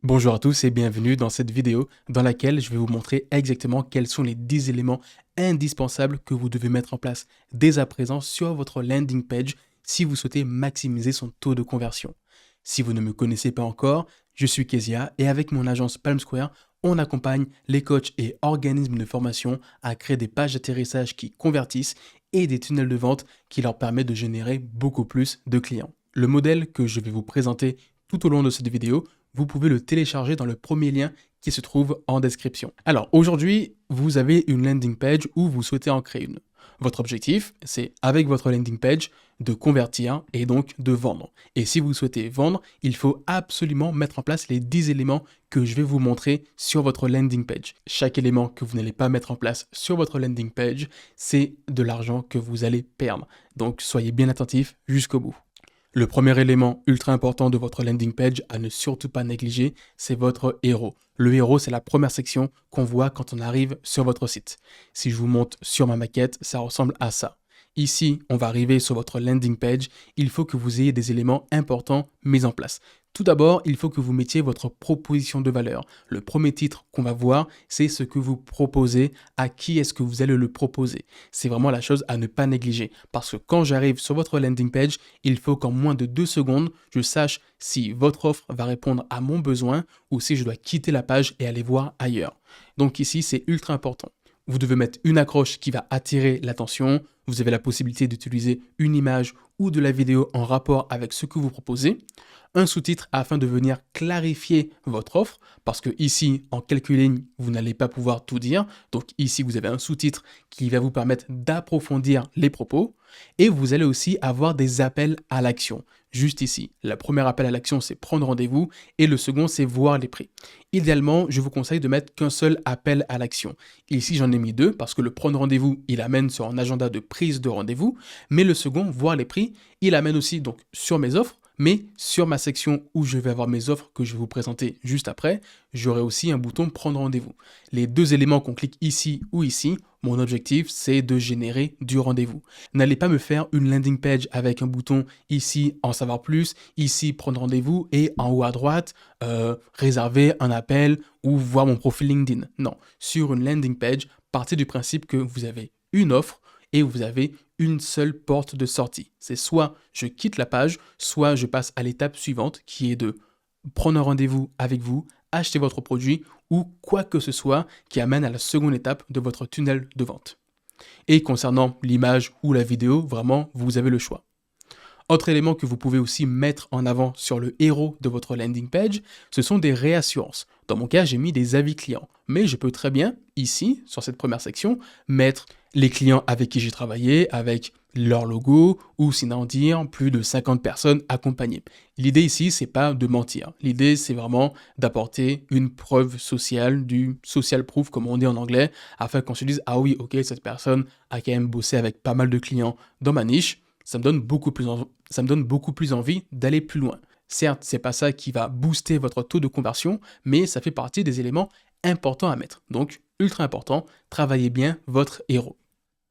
Bonjour à tous et bienvenue dans cette vidéo dans laquelle je vais vous montrer exactement quels sont les 10 éléments indispensables que vous devez mettre en place dès à présent sur votre landing page si vous souhaitez maximiser son taux de conversion. Si vous ne me connaissez pas encore, je suis Kezia et avec mon agence Palm Square, on accompagne les coachs et organismes de formation à créer des pages d'atterrissage qui convertissent et des tunnels de vente qui leur permettent de générer beaucoup plus de clients. Le modèle que je vais vous présenter tout au long de cette vidéo, vous pouvez le télécharger dans le premier lien qui se trouve en description. Alors aujourd'hui, vous avez une landing page ou vous souhaitez en créer une. Votre objectif, c'est avec votre landing page de convertir et donc de vendre. Et si vous souhaitez vendre, il faut absolument mettre en place les 10 éléments que je vais vous montrer sur votre landing page. Chaque élément que vous n'allez pas mettre en place sur votre landing page, c'est de l'argent que vous allez perdre. Donc soyez bien attentifs jusqu'au bout. Le premier élément ultra important de votre landing page à ne surtout pas négliger, c'est votre héros. Le héros, c'est la première section qu'on voit quand on arrive sur votre site. Si je vous montre sur ma maquette, ça ressemble à ça. Ici, on va arriver sur votre landing page. Il faut que vous ayez des éléments importants mis en place. Tout d'abord, il faut que vous mettiez votre proposition de valeur. Le premier titre qu'on va voir, c'est ce que vous proposez, à qui est-ce que vous allez le proposer. C'est vraiment la chose à ne pas négliger. Parce que quand j'arrive sur votre landing page, il faut qu'en moins de 2 secondes, je sache si votre offre va répondre à mon besoin ou si je dois quitter la page et aller voir ailleurs. Donc ici, c'est ultra important. Vous devez mettre une accroche qui va attirer l'attention. Vous avez la possibilité d'utiliser une image ou de la vidéo en rapport avec ce que vous proposez. Un sous-titre afin de venir clarifier votre offre, parce que ici, en quelques lignes, vous n'allez pas pouvoir tout dire. Donc ici, vous avez un sous-titre qui va vous permettre d'approfondir les propos. Et vous allez aussi avoir des appels à l'action. Juste ici, le premier appel à l'action, c'est prendre rendez-vous et le second, c'est voir les prix. Idéalement, je vous conseille de mettre qu'un seul appel à l'action. Ici, j'en ai mis 2 parce que le prendre rendez-vous, il amène sur un agenda de prise de rendez-vous, mais le second, voir les prix, il amène aussi donc sur mes offres, mais sur ma section où je vais avoir mes offres que je vais vous présenter juste après, j'aurai aussi un bouton prendre rendez-vous. Les 2 éléments qu'on clique ici ou ici, mon objectif, c'est de générer du rendez-vous. N'allez pas me faire une landing page avec un bouton ici, en savoir plus, ici, prendre rendez-vous et en haut à droite, réserver un appel ou voir mon profil LinkedIn. Non, sur une landing page, partez du principe que vous avez une offre et vous avez une seule porte de sortie. C'est soit je quitte la page, soit je passe à l'étape suivante qui est de prendre un rendez-vous avec vous, acheter votre produit ou quoi que ce soit qui amène à la seconde étape de votre tunnel de vente. Et concernant l'image ou la vidéo, vraiment, vous avez le choix. Autre élément que vous pouvez aussi mettre en avant sur le héros de votre landing page, ce sont des réassurances. Dans mon cas, j'ai mis des avis clients. Mais je peux très bien, ici, sur cette première section, mettre les clients avec qui j'ai travaillé, avec leur logo, ou sinon dire plus de 50 personnes accompagnées. L'idée ici, c'est pas de mentir. L'idée, c'est vraiment d'apporter une preuve sociale, du social proof, comme on dit en anglais, afin qu'on se dise, ah oui, ok, cette personne a quand même bossé avec pas mal de clients dans ma niche. Ça me donne beaucoup plus envie d'aller plus loin. Certes, c'est pas ça qui va booster votre taux de conversion, mais ça fait partie des éléments importants à mettre. Donc, ultra important, travaillez bien votre héros.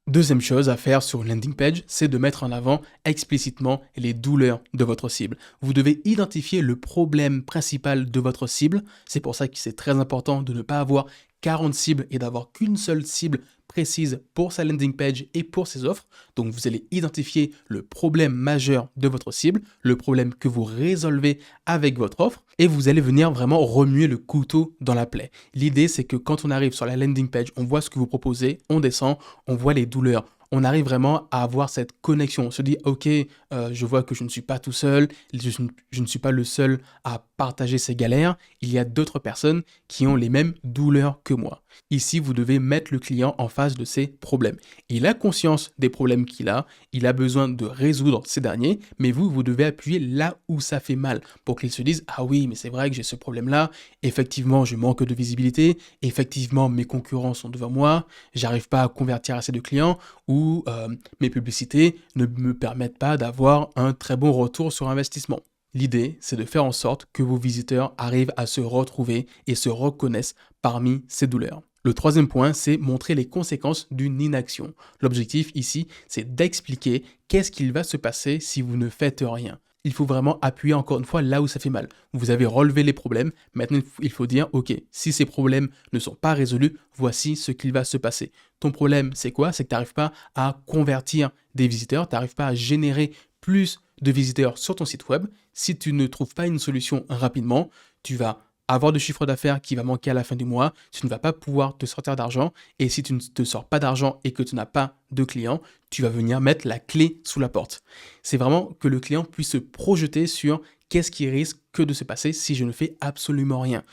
Deuxième chose à faire sur une landing page, c'est de mettre en avant explicitement les douleurs de votre cible. Vous devez identifier le problème principal de votre cible. C'est pour ça que c'est très important de ne pas avoir 40 cibles et d'avoir qu'une seule cible précise pour sa landing page et pour ses offres. Donc vous allez identifier le problème majeur de votre cible, le problème que vous résolvez avec votre offre et vous allez venir vraiment remuer le couteau dans la plaie. L'idée, c'est que quand on arrive sur la landing page, on voit ce que vous proposez, on descend, on voit les douleurs. On arrive vraiment à avoir cette connexion. On se dit, ok, je vois que je ne suis pas tout seul, je ne suis pas le seul à partager ces galères. Il y a d'autres personnes qui ont les mêmes douleurs que moi. Ici, vous devez mettre le client en face de ses problèmes. Il a conscience des problèmes qu'il a, il a besoin de résoudre ces derniers, mais vous devez appuyer là où ça fait mal pour qu'il se dise, ah oui, mais c'est vrai que j'ai ce problème-là, effectivement, je manque de visibilité, effectivement, mes concurrents sont devant moi, j'arrive pas à convertir assez de clients, ou mes publicités ne me permettent pas d'avoir un très bon retour sur investissement. L'idée, c'est de faire en sorte que vos visiteurs arrivent à se retrouver et se reconnaissent parmi ces douleurs. Le troisième point, c'est montrer les conséquences d'une inaction. L'objectif ici, c'est d'expliquer qu'est-ce qu'il va se passer si vous ne faites rien. il faut vraiment appuyer encore une fois là où ça fait mal. Vous avez relevé les problèmes, maintenant il faut dire, ok, si ces problèmes ne sont pas résolus, voici ce qu'il va se passer. Ton problème, c'est quoi? C'est que tu n'arrives pas à convertir des visiteurs, tu n'arrives pas à générer plus de visiteurs sur ton site web. Si tu ne trouves pas une solution rapidement, tu vas avoir de chiffre d'affaires qui va manquer à la fin du mois, tu ne vas pas pouvoir te sortir d'argent, et si tu ne te sors pas d'argent et que tu n'as pas de clients, tu vas venir mettre la clé sous la porte. C'est vraiment que le client puisse se projeter sur qu'est-ce qui risque que de se passer si je ne fais absolument rien.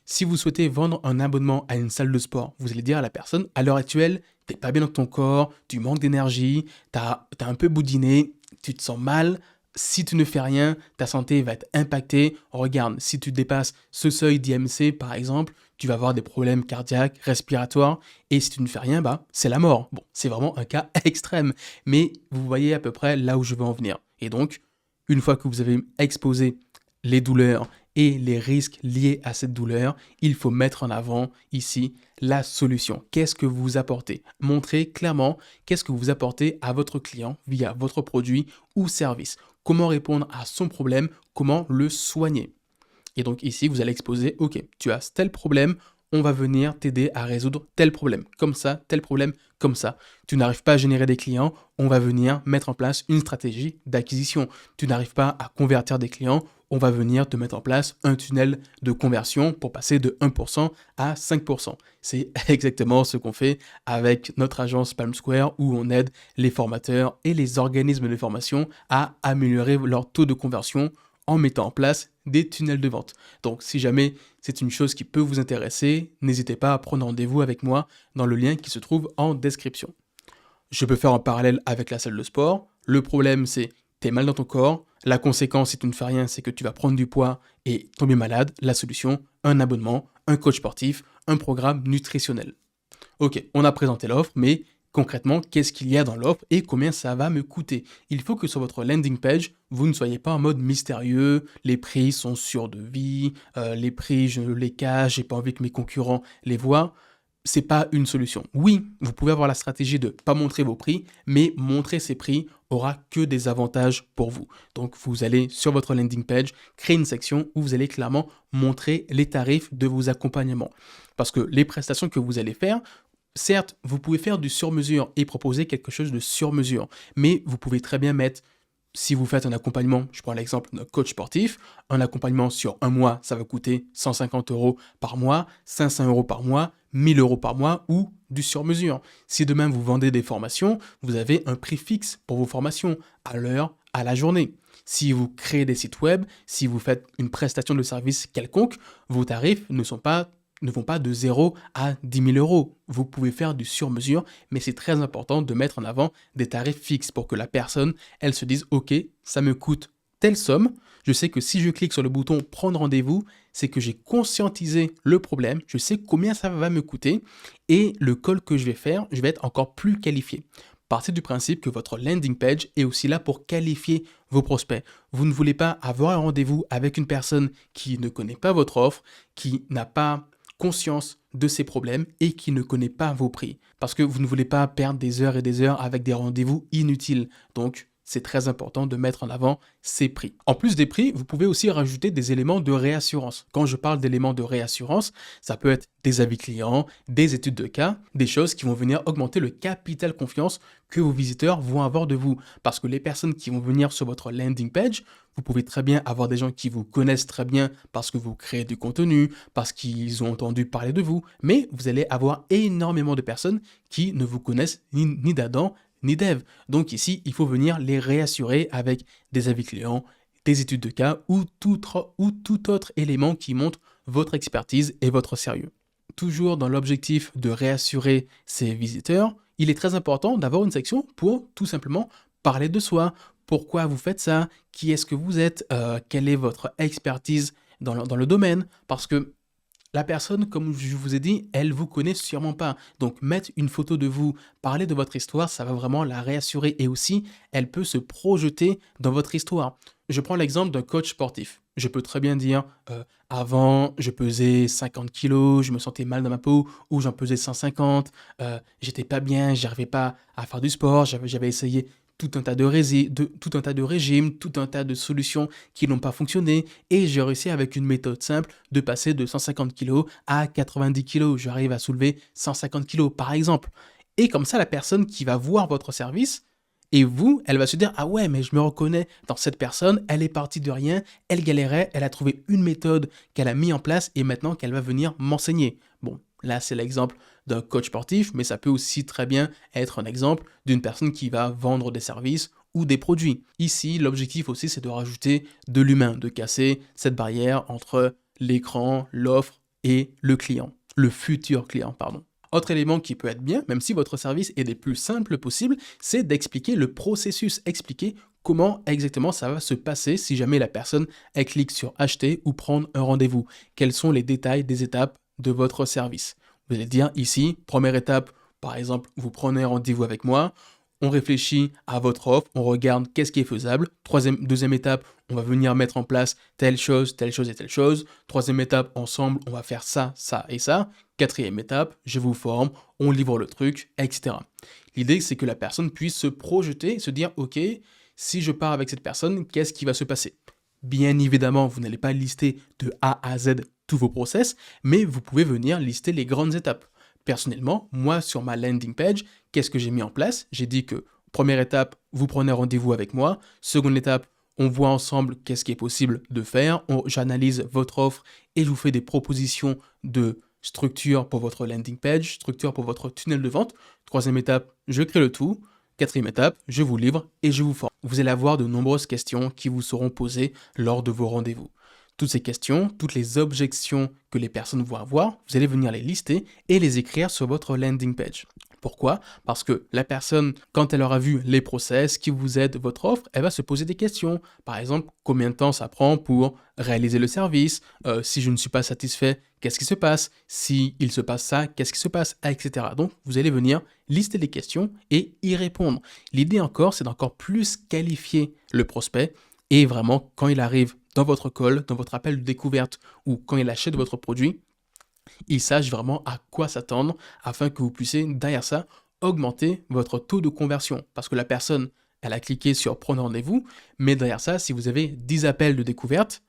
Si vous souhaitez vendre un abonnement à une salle de sport, vous allez dire à la personne, à l'heure actuelle, tu n'es pas bien dans ton corps, tu manques d'énergie, tu as un peu boudiné, tu te sens mal. Si tu ne fais rien, ta santé va être impactée. Regarde, si tu dépasses ce seuil d'IMC, par exemple, tu vas avoir des problèmes cardiaques, respiratoires. Et si tu ne fais rien, c'est la mort. Bon, c'est vraiment un cas extrême. Mais vous voyez à peu près là où je veux en venir. Et donc, une fois que vous avez exposé les douleurs et les risques liés à cette douleur, il faut mettre en avant ici la solution. Qu'est-ce que vous apportez? Montrez clairement qu'est-ce que vous apportez à votre client via votre produit ou service. Comment répondre à son problème, comment le soigner. Et donc ici, vous allez exposer, ok, tu as tel problème, on va venir t'aider à résoudre tel problème, comme ça, tel problème, comme ça. Tu n'arrives pas à générer des clients, on va venir mettre en place une stratégie d'acquisition. Tu n'arrives pas à convertir des clients, on va venir te mettre en place un tunnel de conversion pour passer de 1% à 5%. C'est exactement ce qu'on fait avec notre agence Palm Square où on aide les formateurs et les organismes de formation à améliorer leur taux de conversion en mettant en place des tunnels de vente. Donc si jamais c'est une chose qui peut vous intéresser, n'hésitez pas à prendre rendez-vous avec moi dans le lien qui se trouve en description. Je peux faire un parallèle avec la salle de sport. Le problème, c'est t'es mal dans ton corps. La conséquence, si tu ne fais rien, c'est que tu vas prendre du poids et tomber malade. La solution, un abonnement, un coach sportif, un programme nutritionnel. Ok, on a présenté l'offre, mais concrètement, qu'est-ce qu'il y a dans l'offre et combien ça va me coûter? Il faut que sur votre landing page, vous ne soyez pas en mode mystérieux, les prix sont sûrs de vie, les prix, je les cache, j'ai pas envie que mes concurrents les voient. C'est pas une solution. Oui, vous pouvez avoir la stratégie de ne pas montrer vos prix, mais montrer ces prix aura que des avantages pour vous. Donc, vous allez sur votre landing page, créer une section où vous allez clairement montrer les tarifs de vos accompagnements. Parce que les prestations que vous allez faire, certes, vous pouvez faire du sur-mesure et proposer quelque chose de sur-mesure, mais vous pouvez très bien mettre, si vous faites un accompagnement, je prends l'exemple d'un coach sportif, un accompagnement sur un mois, ça va coûter 150 € par mois, 500 € par mois, 1000 € par mois ou du sur-mesure. Si demain vous vendez des formations, vous avez un prix fixe pour vos formations, à l'heure, à la journée. Si vous créez des sites web, si vous faites une prestation de service quelconque, vos tarifs ne vont pas de 0 à 10 000 €. Vous pouvez faire du sur-mesure, mais c'est très important de mettre en avant des tarifs fixes pour que la personne, elle se dise « Ok, ça me coûte telle somme. Je sais que si je clique sur le bouton « Prendre rendez-vous », c'est que j'ai conscientisé le problème, je sais combien ça va me coûter et le call que je vais faire, je vais être encore plus qualifié. » Partez du principe que votre landing page est aussi là pour qualifier vos prospects. Vous ne voulez pas avoir un rendez-vous avec une personne qui ne connaît pas votre offre, qui n'a pas conscience de ses problèmes et qui ne connaît pas vos prix. Parce que vous ne voulez pas perdre des heures et des heures avec des rendez-vous inutiles. Donc, c'est très important de mettre en avant ces prix. En plus des prix, vous pouvez aussi rajouter des éléments de réassurance. Quand je parle d'éléments de réassurance, ça peut être des avis clients, des études de cas, des choses qui vont venir augmenter le capital confiance que vos visiteurs vont avoir de vous. Parce que les personnes qui vont venir sur votre landing page, vous pouvez très bien avoir des gens qui vous connaissent très bien parce que vous créez du contenu, parce qu'ils ont entendu parler de vous, mais vous allez avoir énormément de personnes qui ne vous connaissent ni d'Adam ni d'Ève. Donc ici, il faut venir les réassurer avec des avis clients, des études de cas ou tout autre élément qui montre votre expertise et votre sérieux. Toujours dans l'objectif de réassurer ses visiteurs, il est très important d'avoir une section pour tout simplement parler de soi. Pourquoi vous faites ça? Qui est-ce que vous êtes? Quelle est votre expertise dans le domaine? Parce que la personne, comme je vous ai dit, elle vous connaît sûrement pas. Donc, mettre une photo de vous, parler de votre histoire, ça va vraiment la réassurer. Et aussi, elle peut se projeter dans votre histoire. Je prends l'exemple d'un coach sportif. Je peux très bien dire, avant, je pesais 50 kilos, je me sentais mal dans ma peau, ou j'en pesais 150, j'étais pas bien, j'arrivais pas à faire du sport, j'avais essayé tout un tas de régimes, tout un tas de solutions qui n'ont pas fonctionné et j'ai réussi avec une méthode simple de passer de 150 kg à 90 kg. J'arrive à soulever 150 kg par exemple. Et comme ça, la personne qui va voir votre service et vous, elle va se dire: ah ouais, mais je me reconnais dans cette personne, elle est partie de rien, elle galérait, elle a trouvé une méthode qu'elle a mis en place et maintenant qu'elle va venir m'enseigner. Bon, là c'est l'exemple d'un coach sportif, mais ça peut aussi très bien être un exemple d'une personne qui va vendre des services ou des produits. Ici, l'objectif aussi c'est de rajouter de l'humain, de casser cette barrière entre l'écran, l'offre et le client, le futur client, pardon. Autre élément qui peut être bien, même si votre service est des plus simples possibles, c'est d'expliquer le processus, expliquer comment exactement ça va se passer si jamais la personne elle clique sur acheter ou prendre un rendez-vous. Quels sont les détails des étapes de votre service. Vous allez dire ici, première étape, par exemple, vous prenez un rendez-vous avec moi, on réfléchit à votre offre, on regarde qu'est-ce qui est faisable. Deuxième étape, on va venir mettre en place telle chose et telle chose. Troisième étape, ensemble, on va faire ça, ça et ça. Quatrième étape, je vous forme, on livre le truc, etc. L'idée, c'est que la personne puisse se projeter et se dire, ok, si je pars avec cette personne, qu'est-ce qui va se passer? Bien évidemment, vous n'allez pas lister de A à Z tous vos process, mais vous pouvez venir lister les grandes étapes. Personnellement, moi, sur ma landing page, qu'est-ce que j'ai mis en place? J'ai dit que première étape, vous prenez rendez-vous avec moi. Seconde étape, on voit ensemble qu'est-ce qui est possible de faire. J'analyse votre offre et je vous fais des propositions de structure pour votre landing page, structure pour votre tunnel de vente. Troisième étape, je crée le tout. Quatrième étape, je vous livre et je vous forme. Vous allez avoir de nombreuses questions qui vous seront posées lors de vos rendez-vous. Toutes ces questions, toutes les objections que les personnes vont avoir, vous allez venir les lister et les écrire sur votre landing page. Pourquoi? Parce que la personne, quand elle aura vu les process qui vous aident votre offre, elle va se poser des questions. Par exemple, combien de temps ça prend pour réaliser le service? Si je ne suis pas satisfait, qu'est-ce qui se passe? Si il se passe ça, qu'est-ce qui se passe? Etc. Donc, vous allez venir lister les questions et y répondre. L'idée encore, c'est d'encore plus qualifier le prospect et vraiment, quand il arrive dans votre call, dans votre appel de découverte ou quand il achète votre produit, il sache vraiment à quoi s'attendre afin que vous puissiez, derrière ça, augmenter votre taux de conversion. Parce que la personne, elle a cliqué sur prendre rendez-vous, mais derrière ça, si vous avez 10 appels de découverte,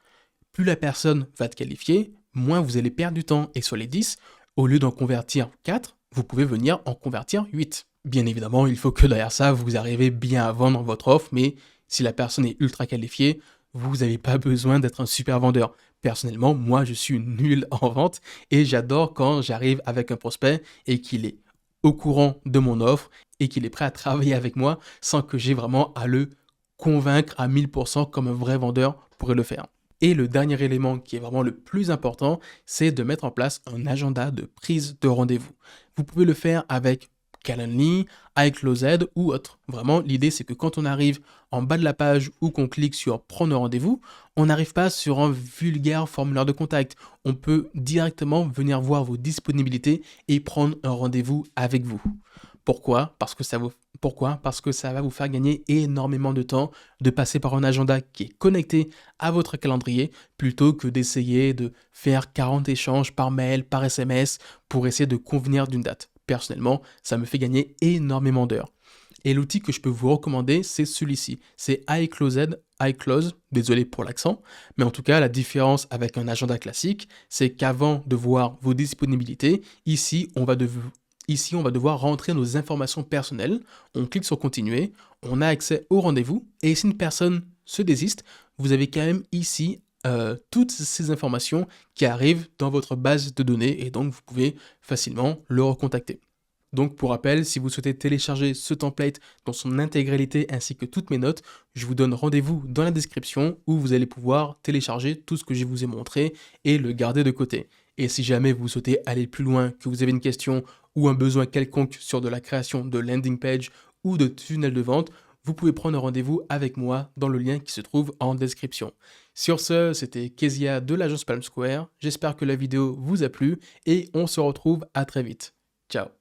plus la personne va te qualifier, moins vous allez perdre du temps. Et sur les 10, au lieu d'en convertir 4, vous pouvez venir en convertir 8. Bien évidemment, il faut que derrière ça, vous arrivez bien à vendre votre offre, mais si la personne est ultra qualifiée, vous n'avez pas besoin d'être un super vendeur. Personnellement, moi, je suis nul en vente et j'adore quand j'arrive avec un prospect et qu'il est au courant de mon offre et qu'il est prêt à travailler avec moi sans que j'ai vraiment à le convaincre à 1000% comme un vrai vendeur pourrait le faire. Et le dernier élément qui est vraiment le plus important, c'est de mettre en place un agenda de prise de rendez-vous. Vous pouvez le faire avec Calendly, iCloset ou autre. Vraiment, l'idée c'est que quand on arrive en bas de la page ou qu'on clique sur prendre rendez-vous, on n'arrive pas sur un vulgaire formulaire de contact. On peut directement venir voir vos disponibilités et prendre un rendez-vous avec vous. Pourquoi? Parce que ça va vous faire gagner énormément de temps de passer par un agenda qui est connecté à votre calendrier plutôt que d'essayer de faire 40 échanges par mail, par SMS pour essayer de convenir d'une date. Personnellement, ça me fait gagner énormément d'heures. Et l'outil que je peux vous recommander, c'est celui-ci. C'est iClose, désolé pour l'accent, mais en tout cas, la différence avec un agenda classique, c'est qu'avant de voir vos disponibilités, ici, on va devoir rentrer nos informations personnelles. On clique sur continuer, on a accès au rendez-vous, et si une personne se désiste, vous avez quand même ici toutes ces informations qui arrivent dans votre base de données et donc vous pouvez facilement le recontacter. Donc pour rappel, si vous souhaitez télécharger ce template dans son intégralité ainsi que toutes mes notes, je vous donne rendez-vous dans la description où vous allez pouvoir télécharger tout ce que je vous ai montré et le garder de côté. Et si jamais vous souhaitez aller plus loin, que vous avez une question ou un besoin quelconque sur de la création de landing page ou de tunnel de vente, vous pouvez prendre un rendez-vous avec moi dans le lien qui se trouve en description. Sur ce, c'était Kezia de l'agence Palm Square. J'espère que la vidéo vous a plu et on se retrouve à très vite. Ciao.